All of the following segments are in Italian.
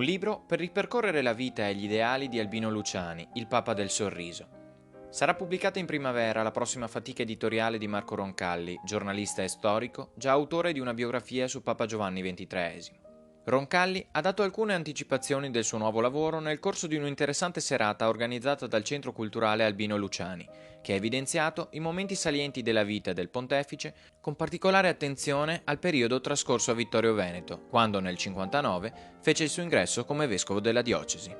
Un libro per ripercorrere la vita e gli ideali di Albino Luciani, il Papa del Sorriso. Sarà pubblicata in primavera la prossima fatica editoriale di Marco Roncalli, giornalista e storico, già autore di una biografia su Papa Giovanni XXIII. Roncalli ha dato alcune anticipazioni del suo nuovo lavoro nel corso di un'interessante serata organizzata dal Centro Culturale Albino Luciani, che ha evidenziato i momenti salienti della vita del pontefice, con particolare attenzione al periodo trascorso a Vittorio Veneto, quando nel 1959 fece il suo ingresso come vescovo della diocesi.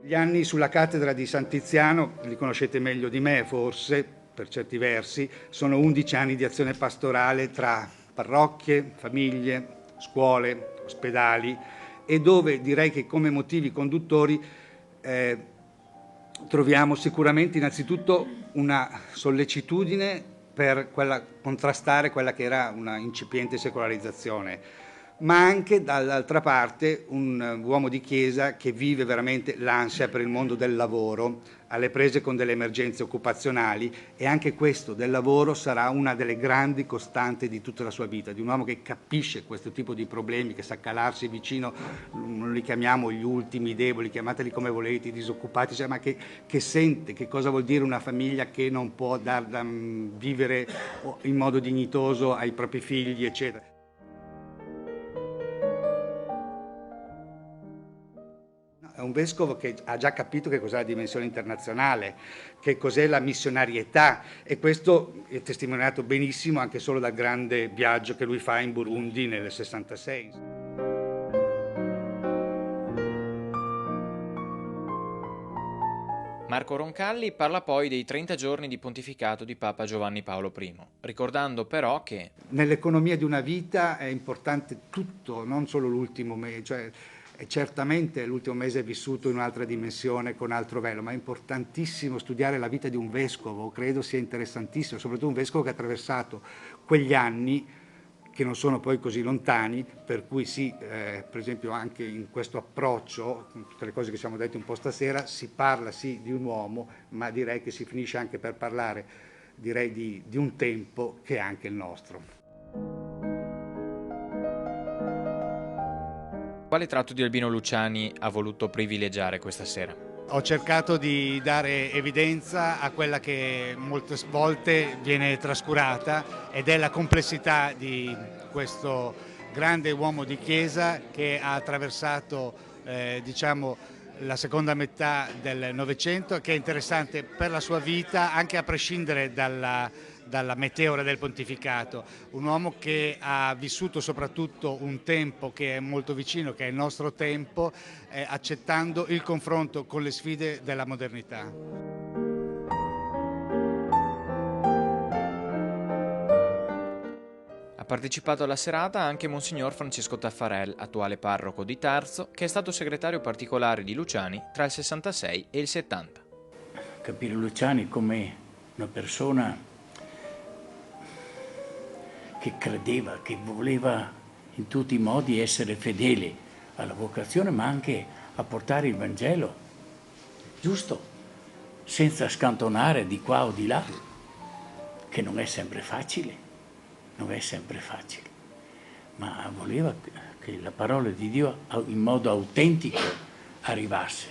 Gli anni sulla cattedra di San Tiziano, li conoscete meglio di me forse, per certi versi, sono 11 anni di azione pastorale tra parrocchie, famiglie, scuole, ospedali, e dove direi che come motivi conduttori troviamo sicuramente innanzitutto una sollecitudine per contrastare quella che era una incipiente secolarizzazione, ma anche dall'altra parte un uomo di chiesa che vive veramente l'ansia per il mondo del lavoro, alle prese con delle emergenze occupazionali, e anche questo del lavoro sarà una delle grandi costanti di tutta la sua vita, di un uomo che capisce questo tipo di problemi, che sa calarsi vicino, non li chiamiamo gli ultimi, i deboli, chiamateli come volete, i disoccupati, cioè, ma che sente che cosa vuol dire una famiglia che non può vivere in modo dignitoso ai propri figli, eccetera. È un vescovo che ha già capito che cos'è la dimensione internazionale, che cos'è la missionarietà, e questo è testimoniato benissimo anche solo dal grande viaggio che lui fa in Burundi nel 66. Marco Roncalli parla poi dei 30 giorni di pontificato di Papa Giovanni Paolo I, ricordando però che nell'economia di una vita è importante tutto, non solo l'ultimo mese, cioè certamente l'ultimo mese è vissuto in un'altra dimensione, con altro velo, ma è importantissimo studiare la vita di un vescovo, credo sia interessantissimo, soprattutto un vescovo che ha attraversato quegli anni che non sono poi così lontani, per cui sì, per esempio anche in questo approccio, con tutte le cose che siamo detti un po' stasera, si parla sì di un uomo, ma direi che si finisce anche per parlare, direi di un tempo che è anche il nostro. Quale tratto di Albino Luciani ha voluto privilegiare questa sera? Ho cercato di dare evidenza a quella che molte volte viene trascurata, ed è la complessità di questo grande uomo di chiesa che ha attraversato la seconda metà del Novecento, che è interessante per la sua vita anche a prescindere dalla meteora del pontificato, un uomo che ha vissuto soprattutto un tempo che è molto vicino, che è il nostro tempo, accettando il confronto con le sfide della modernità. Ha partecipato alla serata anche Monsignor Francesco Taffarel, attuale parroco di Tarso, che è stato segretario particolare di Luciani tra il 66 e il 70. Capire Luciani come una persona che credeva, che voleva in tutti i modi essere fedele alla vocazione, ma anche a portare il Vangelo, giusto, senza scantonare di qua o di là, che non è sempre facile, ma voleva che la parola di Dio in modo autentico arrivasse,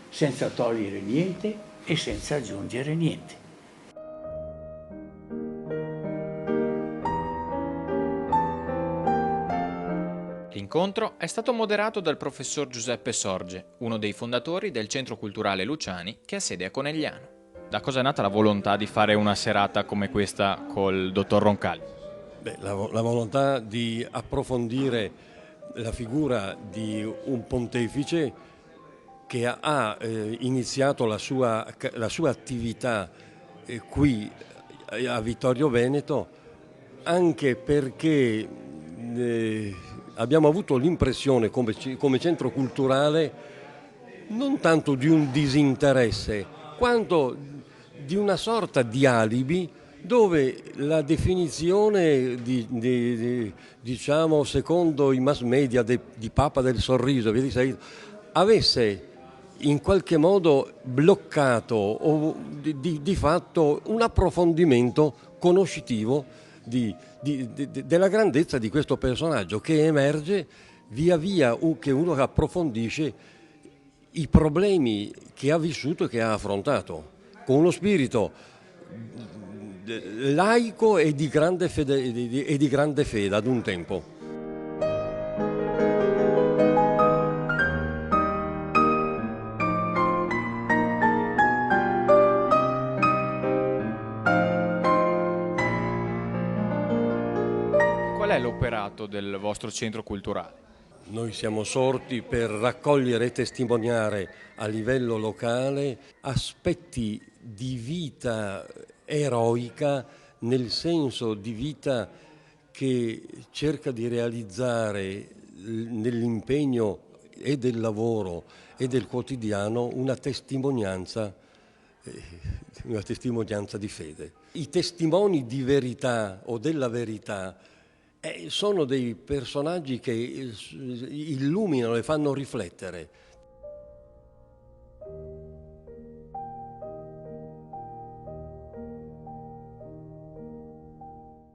senza togliere niente e senza aggiungere niente. L'incontro è stato moderato dal professor Giuseppe Sorge, uno dei fondatori del Centro Culturale Luciani, che ha sede a Conegliano. Da cosa è nata la volontà di fare una serata come questa col dottor Roncalli? La volontà di approfondire la figura di un pontefice che ha iniziato la sua attività qui a Vittorio Veneto, anche perché abbiamo avuto l'impressione come centro culturale non tanto di un disinteresse quanto di una sorta di alibi, dove la definizione diciamo secondo i mass media di Papa del Sorriso avesse in qualche modo bloccato o di fatto un approfondimento conoscitivo della grandezza di questo personaggio che emerge via via che uno approfondisce i problemi che ha vissuto e che ha affrontato, con uno spirito laico e di grande fede ad un tempo. Qual è l'operato del vostro centro culturale? Noi siamo sorti per raccogliere e testimoniare a livello locale aspetti di vita eroica, nel senso di vita che cerca di realizzare nell'impegno e del lavoro e del quotidiano una testimonianza di fede. I testimoni di verità o della verità sono dei personaggi che illuminano e fanno riflettere,